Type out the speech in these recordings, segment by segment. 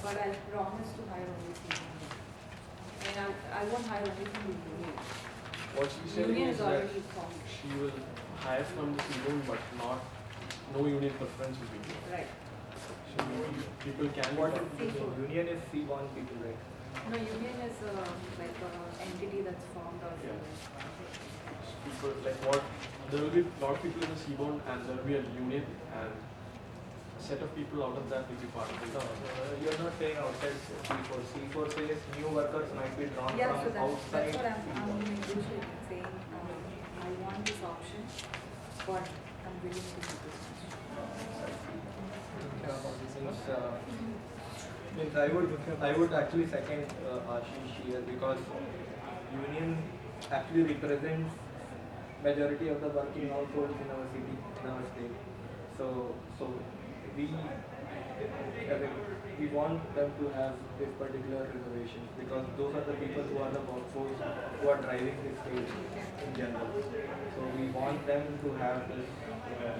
but I promise to hire only female. And I won't hire only from the union. What she said Union is is that already formed. she will hire from the union, but not no union preference will be given. Right. So people can. What is union is C1 people, right? No, union is like an entity that's formed or Yeah. People like what there will be a lot of people in the seaborne and there will be a union and a set of people out of that will be part of it. No, you're not saying outside C4. C4 says new workers might be drawn yeah, from so outside that's what I'm C1. negotiating, saying I want this option, but I'm willing to do this. Means I would actually second Ashish here because union actually represents majority of the working households in our city, in our state. So we we want them to have this particular reservation because those are the people who are the workforce who are driving this state in general. So we want them to have this.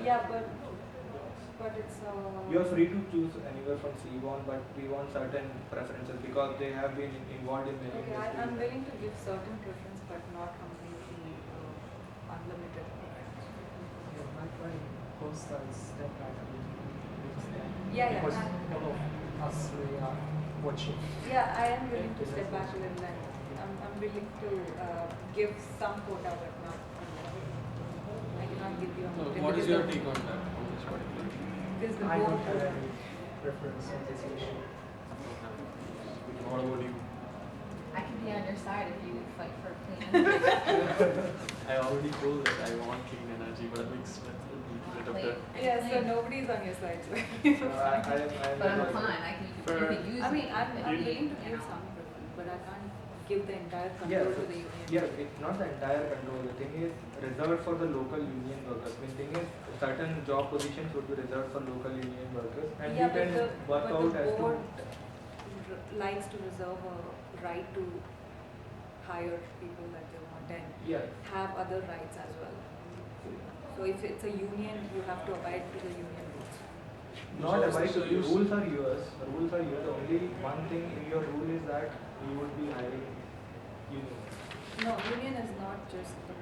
Yeah, but it's. You are free to choose anywhere from C1, but we want certain preferences because they have been involved in many. Okay, I'm willing to give certain preference, but not completely unlimited. My friend post step back a little bit. Yeah, because all of us we are watching. Yeah, I am willing to step back a little and I'm willing to give some quota, but not. I cannot give you. So what is your take on that? On this particular? Because the I don't board. have any preference on this issue. What about you? I can be on your side if you fight for clean I already told that I want clean energy, but it makes a bit of that. Yeah, so nobody's on your side. So But I'm fine. You can use I mean, me. I'm willing to give some preference, but I can't give the entire control to the union. Yeah, it's not the entire control. The thing is reserved for the local union workers. The thing is certain job positions would be reserved for local union workers, and Yeah, we can work but out the as to. board likes to reserve a right to hire people that they want and Yeah. have other rights as well. So if it's a union, you have to abide to the union rules. Not So- about so the you- rules are yours. The rules are yours. Only one thing in your rule is that you would be hiring union. No, union is not just the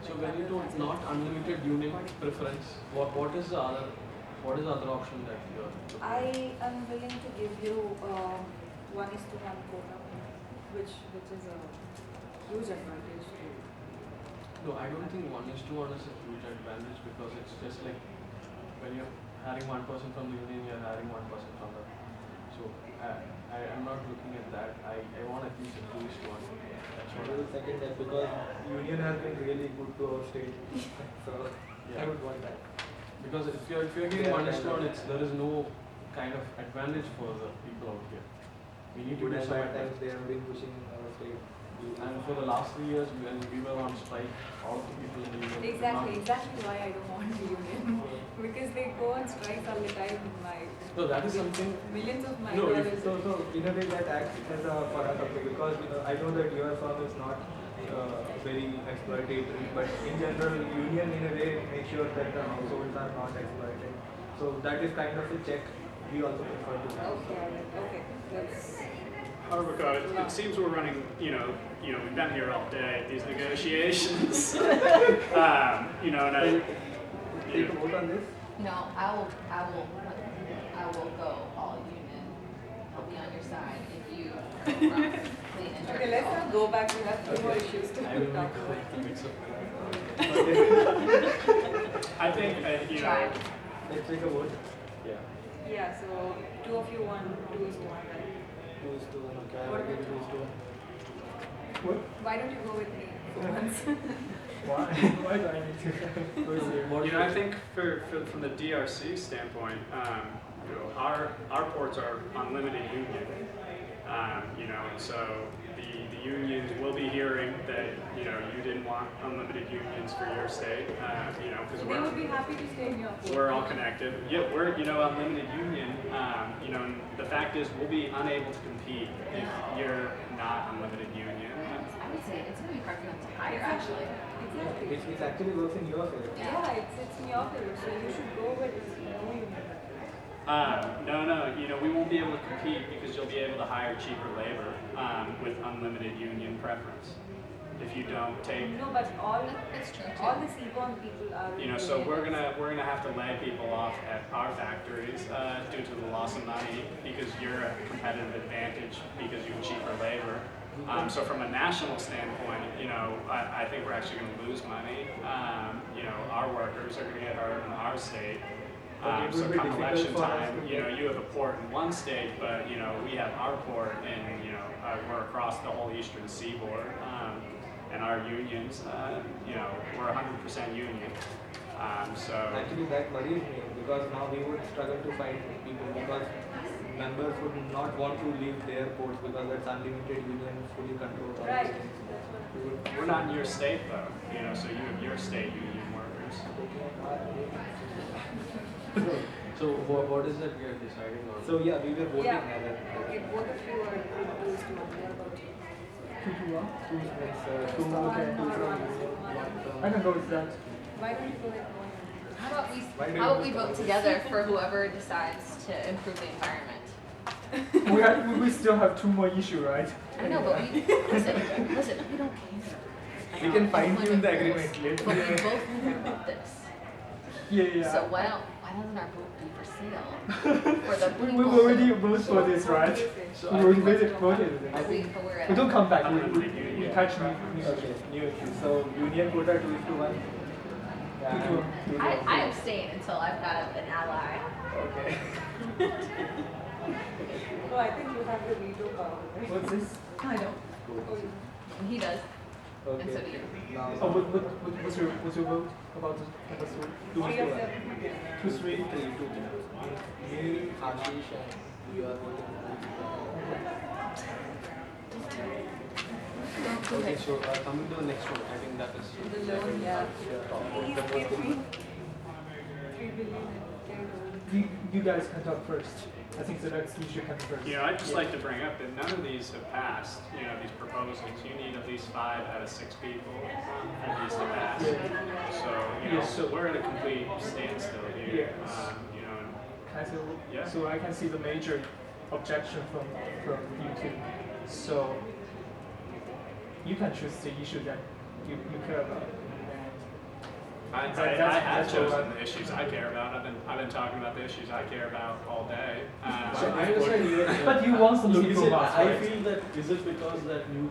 So when you told not unlimited union preference, what is the other option that you are? I am willing to give you 1:1 quota, which is a huge advantage to you. No, I don't think 1:1 is a huge advantage because it's just like when you're hiring one person from the union, you're hiring one person from the. So I am not looking at that. I want at least one. That's I what will second that because union has been really good to our state. So Yeah. I would want that. Because if you're giving 1:1, there is no kind of advantage for the people out here. We need to Good do and some bad times advantage. they have been pushing our state. And for the last 3 years, when we were on strike, all of the people in the union. could Exactly not- why I don't want the union. Because they go on strikes all the time in my. No, that is something. Millions of my No, if- dollars. So in a way that acts as a for us also because I know that your firm is not very exploitatory, but in general union in a way makes sure that the households are not exploited. So that is kind of a check we also prefer to have. Okay. That's. Harborco, it seems we're running, we've been here all day, these negotiations. And Take a vote on this. No, I will go all union. I'll be on your side if you from clean and Okay, jerky. let's not go back. We have two more issues to I will talk make about. a mix of. I think, Try. Let's take a vote. Yeah. Yeah, so 2 of you won, 2 is to 1, right? 2 is to 1. Okay, I What will give about 2 is to 1. What? Why don't you go with me for once? Why? Why do I need to? I think from the DRC standpoint, our ports are unlimited union, and so the unions will be hearing that, you didn't want unlimited unions for your state, because They would be happy to stay in your port. we're all connected. Yeah, we're, unlimited union, and the fact is we'll be unable to compete if you're not unlimited union. I would say it's going to be hard for them to hire, actually. Exactly. It actually works in your favor. Yeah, it's in your favor, so you should go with no union. No. We won't be able to compete because you'll be able to hire cheaper labor with unlimited union preference. If you don't take, No, but all That's true too. all the seaborne people are. so we're gonna have to lay people off at our factories due to the loss of money because you're at a competitive advantage because you have cheaper labor. So from a national standpoint, I think we're actually going to lose money. Our workers are going to get hurt in our state. But it So would be come difficult election for us time, to you have a port in one state, but we have our port, and we're across the whole eastern seaboard, and our unions, we're 100% union. So Actually, that worries me because now we would struggle to find people because members would not want to leave their ports because that's unlimited union, fully controlled. all Right. these things. we're not in your state though, so you have your state union workers. So what is that we are deciding on? So yeah, we were voting Yeah. as Okay, both of you are opposed to what about you? two means two One okay, two or from one, union, one. one from. I can go with that. Why don't you go ahead? How about we Why do how you about we vote vote for together for whoever decides to improve the environment? We still have two more issues, right? I know, but we listen, we don't care. I We know, can we don't fine-tune limit the goals, agreement later. but we both care about this. Yeah. So why doesn't our vote be for sale? For the We people. already voted for this, right? So We I already think- voted. But we're at We don't come back. I'm We gonna catch me. Okay, new issue. So union quota 2:1. Yeah, 2:1. I abstain until I've got an ally. Okay. No, I think you have the veto power. Right? What's this? I don't. Oh, you- And he does. Okay. And so do you. Now, Oh, what's your vote about the episode? 2:1. 2, 3. 3, 2. Me, Ashish, and you are voting. Okay, so coming to the next one, I think that is The loan, yeah. Please the give most me 3 billion and get it over. You guys can talk first. I think the next issue can first. I'd just like to bring up that none of these have passed, these proposals. You need at least 5 out of 6 people for these to pass. Yeah. So we're at a complete standstill here. Yes. And Yeah. So I can see the major objection from you two. So you can choose the issue that you care about. I have chosen the issues I care about. I've been talking about the issues I care about all day. So I understand you. But you want something Is from it, us, I right? feel that is it because of the new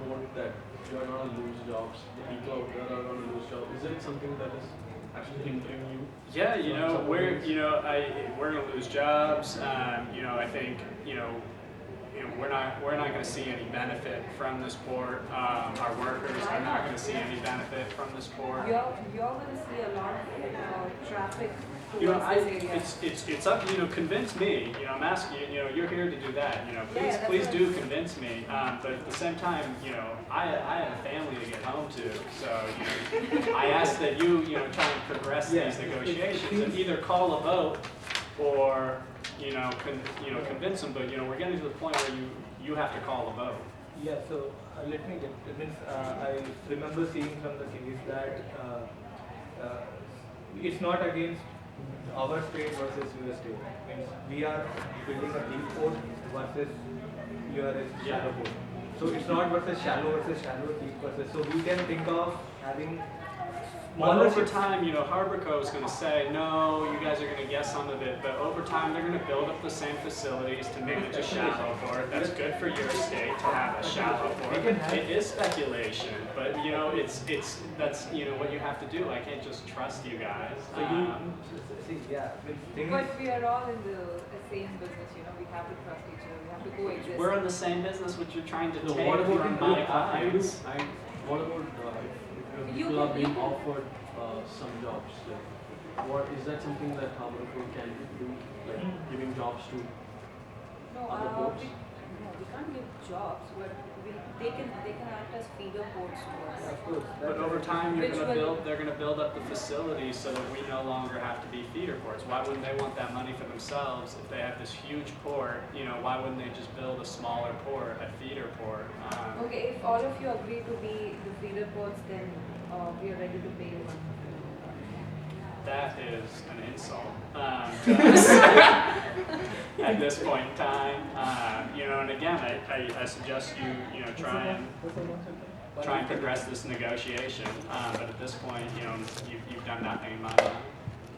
board that you are gonna lose jobs? The people out there are gonna lose jobs. Is it something that is actually hindering you? Yeah, we're gonna lose jobs. I think we're not going to see any benefit from this port. Our workers are not going to see any benefit from this port. You're going to see a lot of traffic You know, towards this area. it's up. Convince me. I'm asking you. You're here to do that. Yeah, Please that's do what- convince me. But at the same time, I have a family to get home to. So I ask that you try and progress these negotiations and either call a vote or convince them. But we're getting to the point where you have to call a vote. Yeah, so let me get, it means I remember seeing from the case that it's not against our state versus your state. Means we are building a deep port versus your shallow port. So it's not versus shallow, deep versus. So we can think of having Well, smaller over ships. time, Harborco is going to say, no, you guys are going to get some of it, but over time they're going to build up the same facilities to manage a shallow port. That's good for your state to have a shallow port. It is speculation, but that's what you have to do. I can't just trust you guys. So you see, yeah, things. But we are all in the same business, we have to trust each other, we have to coexist. We're in the same business, which you're trying to No, take what about from my clients. what about if You people are can- being you can- offered some jobs? Like, what is that something that Harborco can do? Like giving jobs to No, other ports? we can't give jobs, but they can act as feeder ports to us. Of course. But over time, Which will- they're going to build up the facilities so that we no longer have to be feeder ports. Why wouldn't they want that money for themselves if they have this huge port? Why wouldn't they just build a smaller port, a feeder port? Okay, if all of you agree to be the feeder ports, then we are ready to pay you money. that is an insult to us at this point in time. You know, and again, I suggest you know try and progress this negotiation. But at this point, you know, you've done nothing in my mind.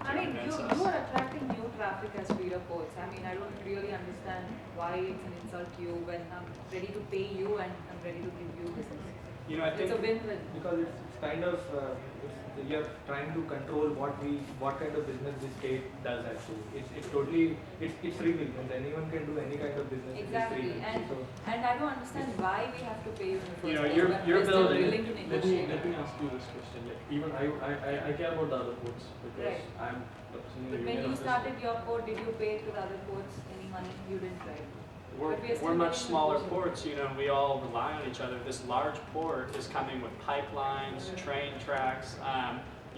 I mean, you are attracting new traffic as feeder ports. I mean, I don't really understand why it's an insult to you when I'm ready to pay you and I'm ready to give you business. You know, I think It's a win-win. Because it's kind of you're trying to control what kind of business the state does actually. It's totally it's free will, and anyone can do any kind of business. Exactly, It's free will. and I don't understand why we have to pay you in the first You know, place, you're- but you're we're still building- willing to negotiate. Let me ask you this question. Like, even I care about the other ports because Right. I'm representing But the when union you of this started your port, did you pay to the other ports any money? You didn't, right? We're, But we are still we're much getting smaller negotiated. ports, you know, we all rely on each other. This large port is coming with pipelines, train tracks,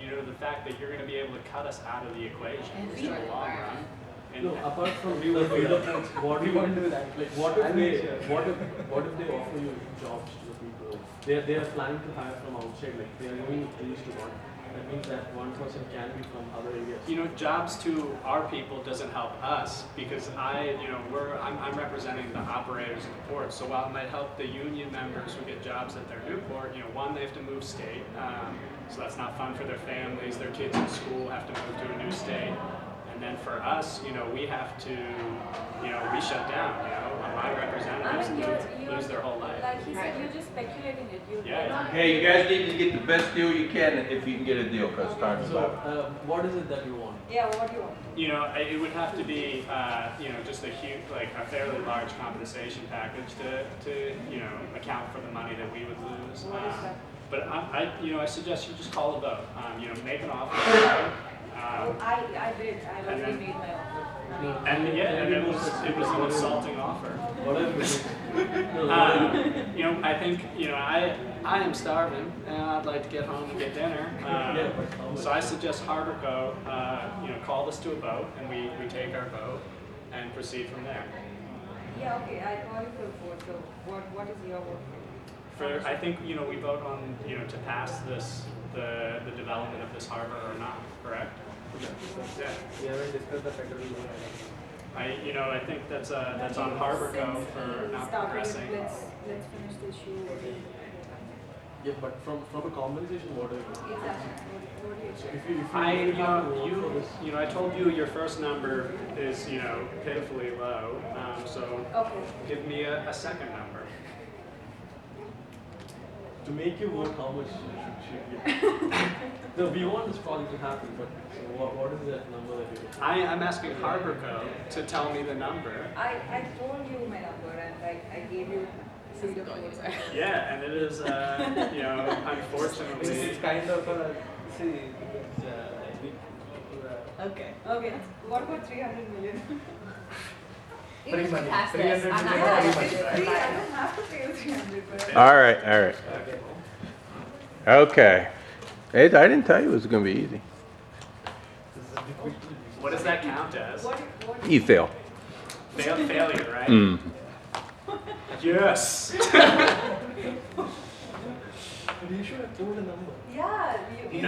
you know, the fact that you're going to be able to cut us out of the equation And in restore the the long run. environment. And No, apart from We won't do feeder that. ports, what We do you won't do that. Like, what if I'll they make sure. what if they offer you jobs to the people? They are planning to hire from outside. Like they are going 3:1. That means that one person can be from other areas. you know, jobs to our people doesn't help us because I'm representing the operators of the port. So while it might help the union members who get jobs at their new port, you know, one, they have to move state. So that's not fun for their families. Their kids in school have to move to a new state. And then for us, you know, we have to, you know, we shut down, you know, my representatives I mean, lose their whole life. Like he said, you're just speculating it. You're Yeah. not. Hey, you guys need to get the best deal you can if you can get a deal, because time's So, up. what is it that you want? Yeah, what do you want? You know, it would have to be, you know, just a huge, like a fairly large compensation package to you know, account for the money that we would lose. What is that? But you know, I suggest you just call a vote. You know, make an offer. I did. I and already then- made my offer. I mean, And yeah, and it was an insulting offer. What if You know, I think, you know, I am starving and I'd like to get home and get dinner. Yeah, but how much? So I suggest Harborco, you know, call this to a vote and we take our vote and proceed from there. yeah, okay. I call you for a vote. So what is your vote for? I think, you know, we vote on, you know, to pass the development of this harbor or not, correct? Yeah. We haven't discussed the federal law. You know, I think that's on Harborco for not progressing. Let's finish the issue. Yeah, but from a compensation, what do you want? Exactly. What do you So expect? if you I, you have to know, vote for this, you know, I told you your first number is, you know, pitifully low. So Okay. give me a second number. to make you vote, how much should you? No, we want this project to happen, but so what is that number that you? I'm asking Harborco to tell me the number. I told you my number and I gave you freedom Going votes. anywhere. Yeah, and it is, you know, unfortunately. It's kind of a see. Okay. Okay. What about 300 million? You Free just money. pass 300 this. I'm not million. Yeah, gonna if pay it's for free, I it. don't have to pay you 300. But All right, all right. Okay. Ed, I didn't tell you it was gonna be easy. What does that count as? what? You fail. Failure, right? Mm. Yes. You should have told a number. Yeah, you